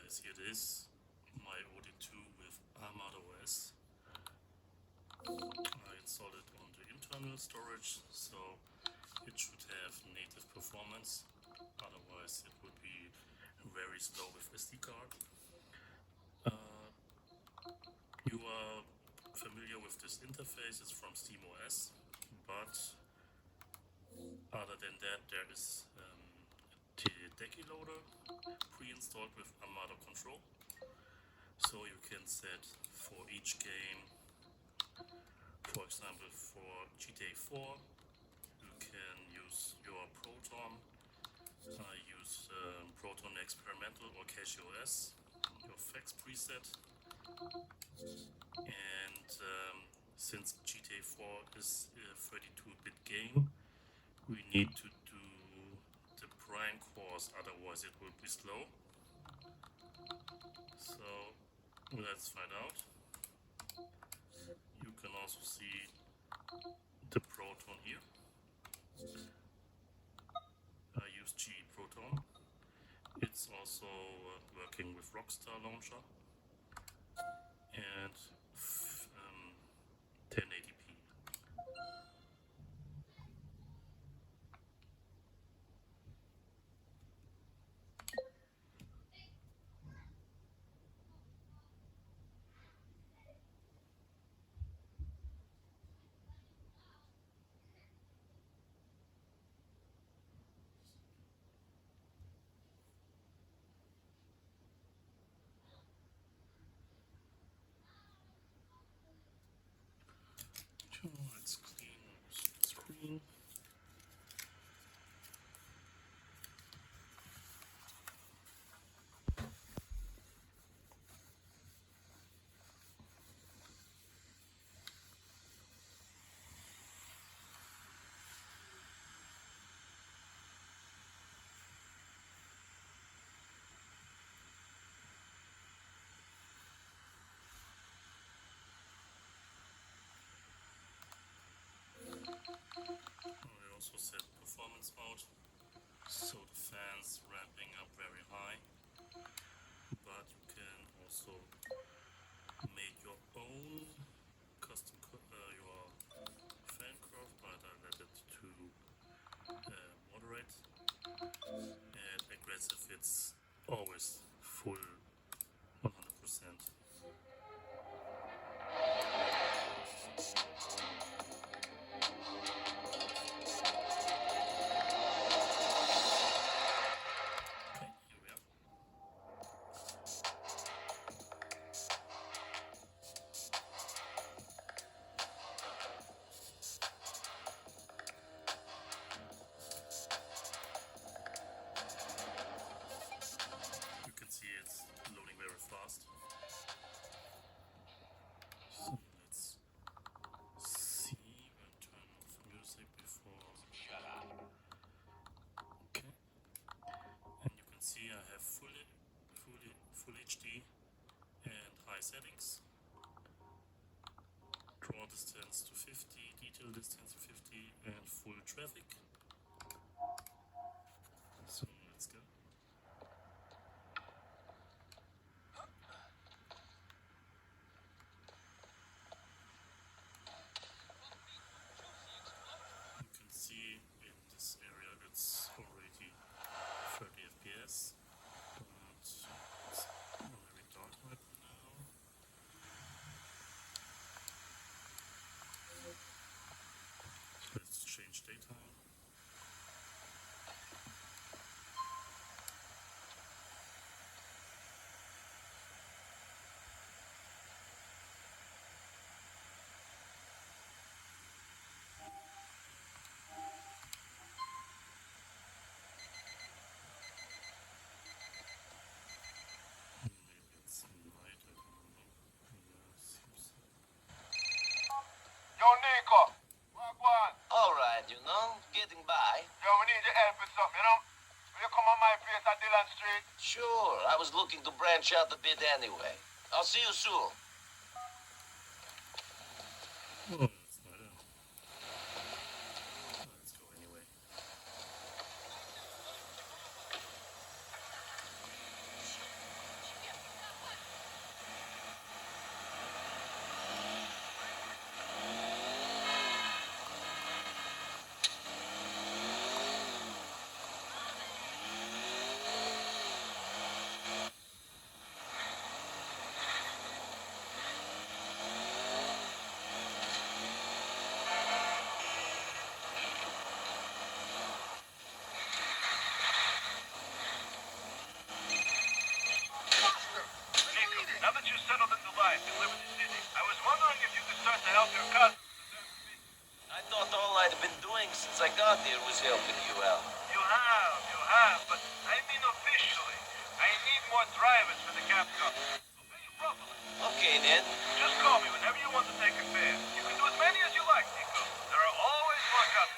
guys, here it is, my Odin 2 with ArmadaOS. I installed it on the internal storage, so it should have native performance, otherwise it would be very slow with SD card. You are familiar with this interface, it's from StevenMXZ, but other than that there is the decky loader pre-installed with Armada control, so you can set for each game, for example for GTA 4 you can use your Proton. I use Proton Experimental or CacheOS, your fax preset, and since GTA 4 is a 32-bit game, we need to do the prime cores, otherwise it will be slow. So let's find out. You can also see the Proton here. I use GE-Proton. It's also working with Rockstar Launcher and 1080p. Let's clean the screen. I also set performance mode, so the fans ramping up very high, but you can also make your own custom your fan curve, but I let it to moderate, and aggressive it's always full 100%. Fast. So let's see, we'll turn off music before. Shut up. Okay, and you can see I have full HD and high settings. Draw distance to 50, detail distance to 50, and full traffic. So let's go. See in this area it's already 30 FPS, but it's very dark right now. So let's change daytime. Alright, getting by. Yo, we need your help with something, Will you come on my place at Dillon Street? Sure, I was looking to branch out a bit anyway. I'll see you soon. Oh, that's not it. Let's go anyway. life in Liberty City. I was wondering if you could start to help your cousin. I thought all I'd been doing since I got here was helping you out. You have, but I mean officially. I need more drivers for the Capcom. I'll pay you properly. Okay, then. Just call me whenever you want to take a fare. You can do as many as you like, Nico. There are always more coming.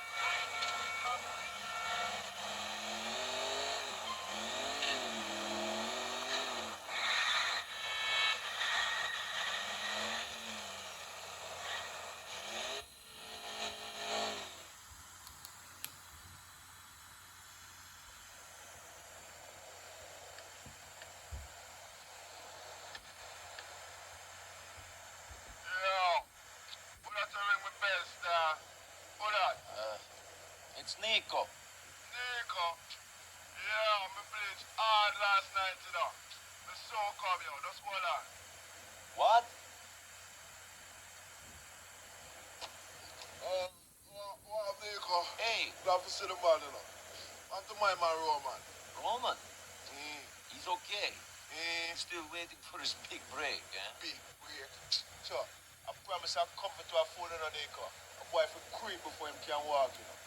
It's Nico. Nico. Yeah, me played hard last night, you know. Me so come here. Just hold on. What? What, Nico? Hey, Glad to see the man, you know. And to my man, Roman. Roman. He's okay. Still waiting for his big break, eh? Big break. Sure. I promise I'll come to a phone, you know, Nico. A boy for creep before him can walk, you know.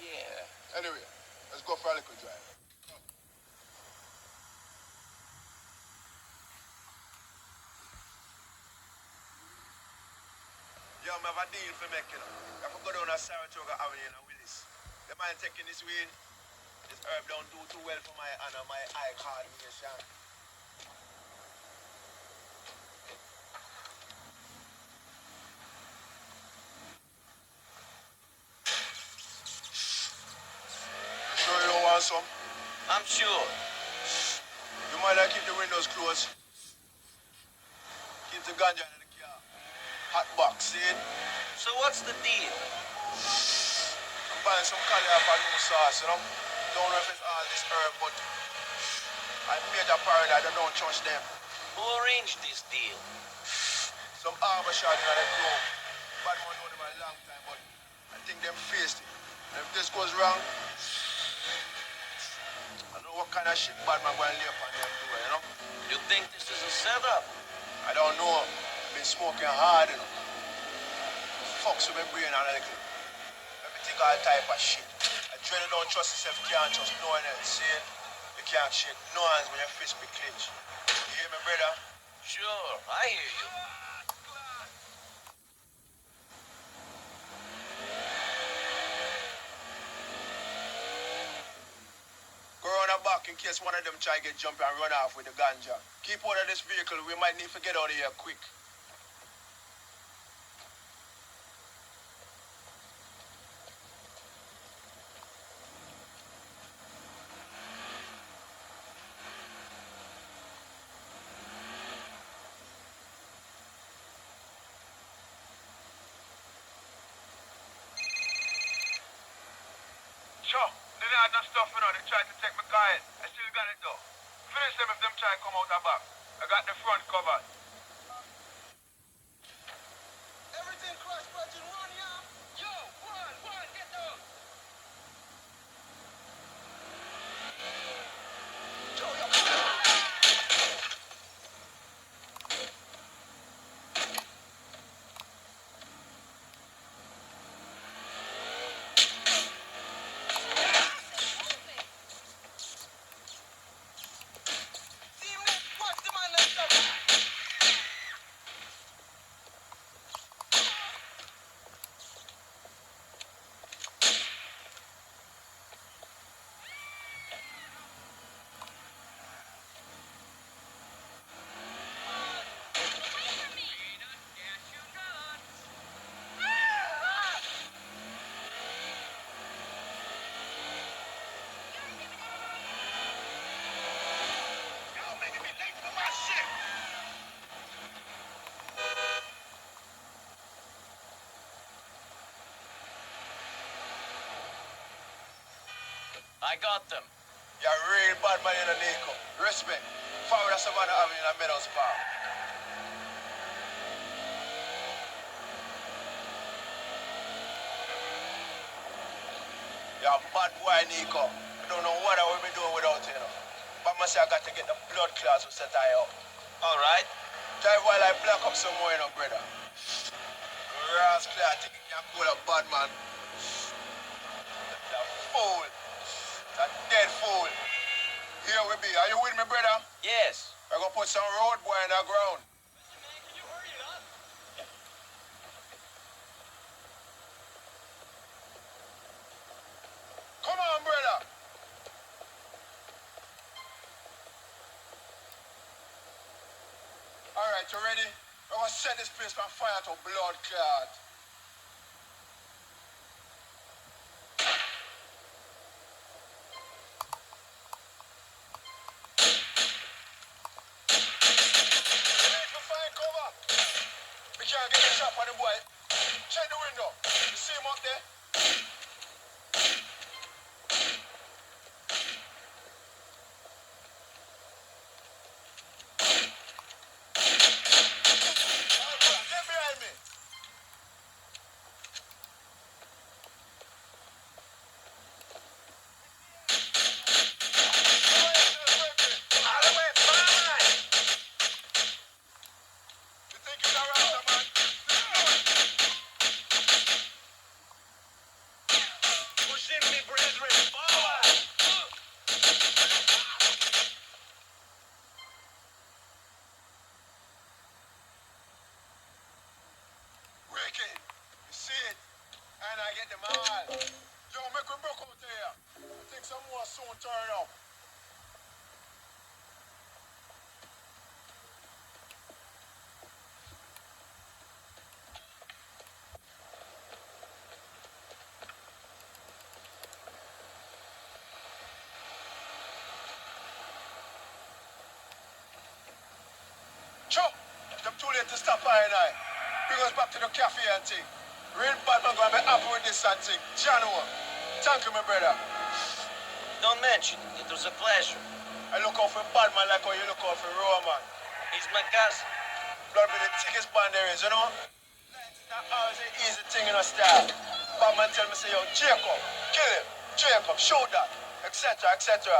Yeah. Anyway, let's go for a little drive. Yo, I have a deal for making. I have to go down to Saratoga Avenue and Willis. The man taking this wheel, this herb don't do too well for my honor, my eye coordination. Sure you don't want some? I'm sure. You might like keep the windows closed. Keep the ganja in the car. Hot box, see it? So what's the deal? I'm buying some curry off a new sauce, you know? Don't know if it's all this herb, but I made a paradise, I don't trust them. Who arranged this deal? Some armor shot in the club. Bad man know them a long time, but I think them faced it. And if this goes wrong, I know what kind of shit bad man going to lay upon them do, you know? You think this is a setup? I don't know. I've been smoking hard, you know. Fucks with my brain a little. Let me think all type of shit. I really don't trust yourself, can't trust no one else, see? You can't shake no hands when your fist be clenched. You hear me, brother? Sure, I hear you. Go around the back in case one of them try to get jumped and run off with the ganja. Keep out of this vehicle, we might need to get out of here quick. Sure, they had no stuff, you know, they tried to take my car in. I still got it though. Finish them if them try to come out the back. I got the front covered. Everything crash, budget, run, yeah? Yo, one, get down. I got them. You're a real bad man in the Nico. Respect. Forward of Savannah Avenue in the Meadows Park. You're a bad boy, Nico. I don't know what I will be doing without you, you know. But I say I got to get the blood clots to set I up. All right. Drive while I black up some more, you know, brother. Rascal, I think you can call a bad man. That's a fool. That's a dead fool. Here we be. Are you with me, brother? Yes. I'm gonna put some road boy in the ground. Come on, brother. All right, you ready? I'm gonna set this place on fire to blood clot. Find cover. We can't get a shot on the boy. Check the window. You see him up there? Get behind me. You think you're the rasta man? Pushing me, brethren. Forward. Wicked. You see it? And I get them all. Yo, make we broke out here. I think some more soon turn up. Chop! Them too late to stop I and I. Bring us back to the cafe and thing. Real bad man gonna be happy with this and thing. Jhinzuo. Thank you, my brother. Don't mention it. It was a pleasure. I look out for bad man like how you look out for Roman. He's my cousin. Blood be the thickest band there is, you know? That's always an easy thing in a style. Bad man tell me, say, yo, Jacob, kill him. Jacob, show that, etc., etc.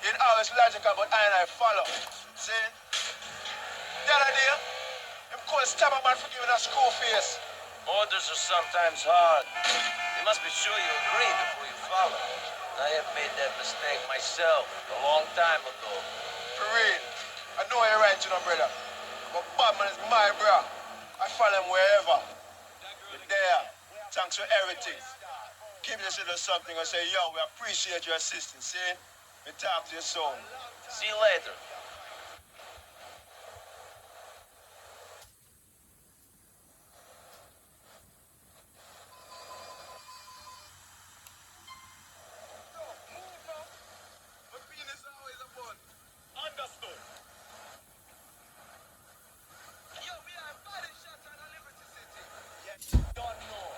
It always logical, but I follow. See? The other day, him called stab a man for giving a school face. Orders are sometimes hard. You must be sure you agree before you follow. I have made that mistake myself a long time ago. For real. I know you're right, you know, brother. But Batman is my bro. I follow him wherever. But there, thanks for everything. Keep this little something and say, yo, we appreciate your assistance, see? We talk to you soon. See you later. Understood. Yo, we are body shots on Liberty City. Yes, don't know.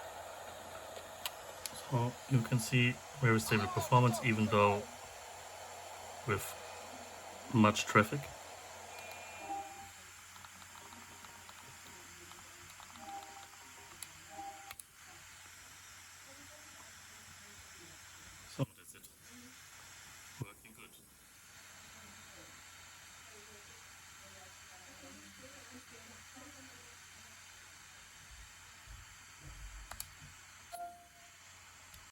So you can see very stable performance even though with much traffic.